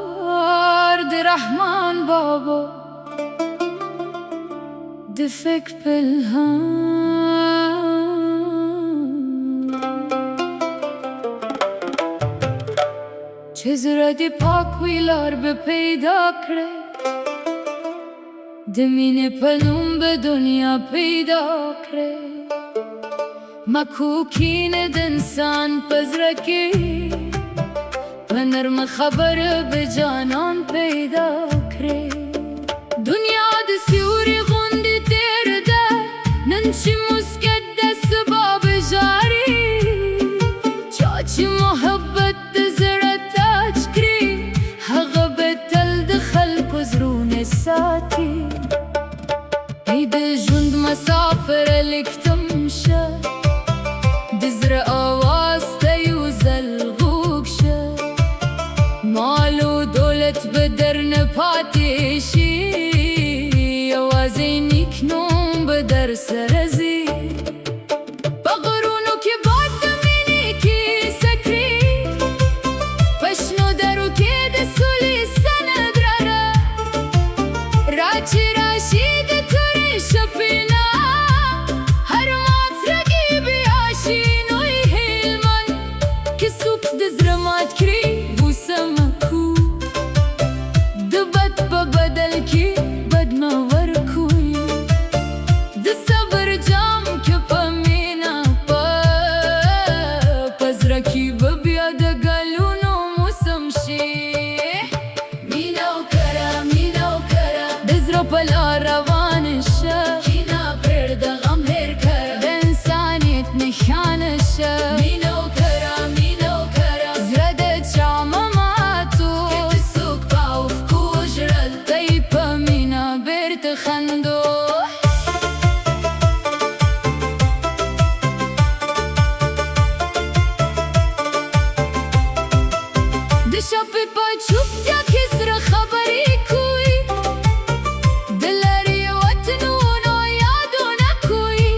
دزرلار دی رحمان بابا دی فکر چیزره دی پاک ویلار به پیدا کره دی مینه پنوم به دنیا پیدا کره مکوکین د انسان پزرکی پنرم خبر به جانان پیدا کره دنیا د سیوری غوندی تیر ده ننچی مسکت ده سباب جاری چاچی محبت د زړه تاج کری هغه به تل د خلکو زړونه ساتي ای د ژوند مسافر لیکتم شه د زړه آواز ته یو ځل غوږ شه مال و دولت به درنه پاتې شي یوازې نیک نوم به در سره ځي په غرونو کې باد د مینې کیسه کړي په شنو درو کې د سولې سند راره را چې راشي د تورې شپې نه هر مات زړګی بیا شي نوی هلمند که څوک د زړه مات کړي بوسه مکو د بد په بدل کې بد مه ورکوي د صبر جام که په مینه په زړه کې به بیا د ګلونو موسم شي مینه وکړه د زړه په لار روان شه کینه پرېږده غم هېر کړه د انسانیت نښانه شه مینه وکړه زړه د چا مه ماتو که د څوک په اوښکو ژړل ته یې په مینه بېرته خندو د شپې په چوپتیا کې سره خبرې کوي د لرې وطنونو یادونه کوي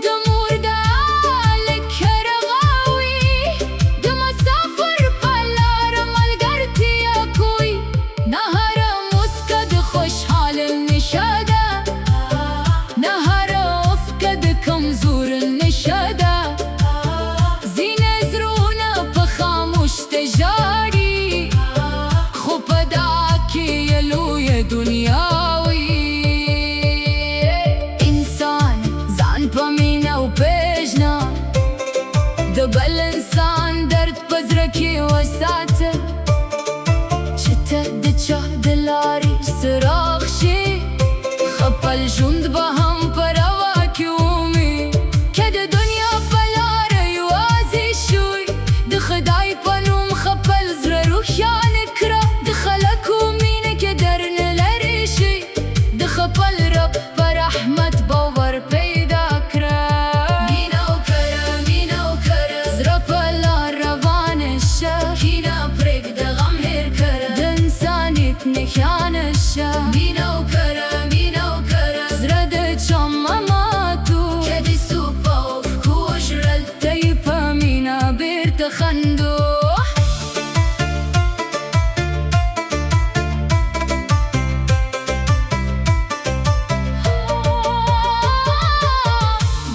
د مور دعا لکه رغاوي د مسافر په لار ملګرتیا کوي نه هره موسکه د خوشحال نښه ده نه هره اوښکه د کمزور نښه ده ځینې زړونه په خاموش ته ژاړي خو په دعا کې یې لویه دنیا وي انسان ځان په مینه وپېژنه د بل انسان درد په زړه کې وساته چې ته د چا د لارې څراغ شې خپل ژوند به هم په روا کې ومي که د دنیا په لاره یوازې شوی د خدای په نوم خپل زړه روښانه کړه د خلکو مینه کې درنه لرې شي د خپل رب په رحمت باور پیدا کړه مینه وکړه زړه په لار روانه شه کینه پرېږده غم هېر کړه د انسانیت نښانه شه مینه وکړه زړه د چا مه ماتو که د څوک په اوښکو ژړل ته یې په مینه بېرته خندو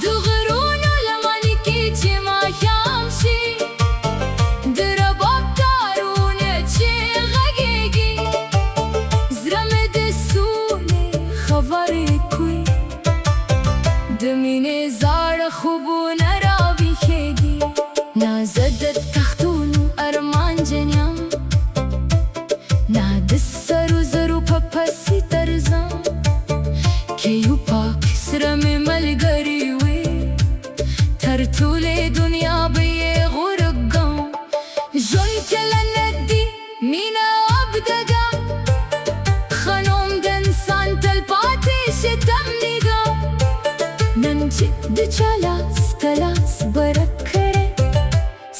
د غرونو لمنې کې چې ماښام شي د رباب تارونه چې غږېږي زړه مې د سولې خبرې کوي د مینې زاړه خوبونه راویښېږي نه زه د تختونو ارمان جنیم نه د سرو زرو په پسې درځم که یو پاک سره مې ملګري وي تر ټولې دنیا به یې غوره ګڼم ژوند کې لعنتي مینه ابدګم ښه نوم د انسان تل پاتې شي تمنیګم نن چې د چا لاس ته لاس برکړې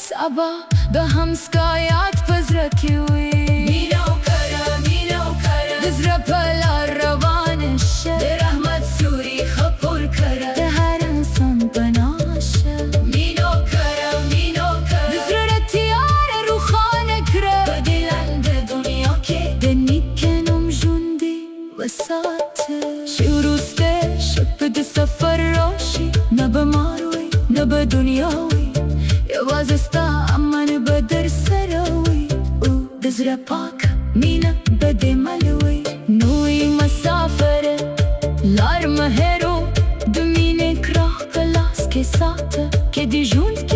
سبا به هم ستا یاد په زړه کې وي مینه وکړه د زړه په لار روانه شه د رحمت سیوری خپور کړه د هر انسان پناه شه مینه وکړه د ساته شي وروسته شب د سفر راشي نه به ماروي نه به دنیاوي یوازې ستا امن به در سره وي د زړه پاک مینه به دې ملوي نوی مسافره لار مه هېرو د مینې کراغ په لاس کې ساته کې دې ژوند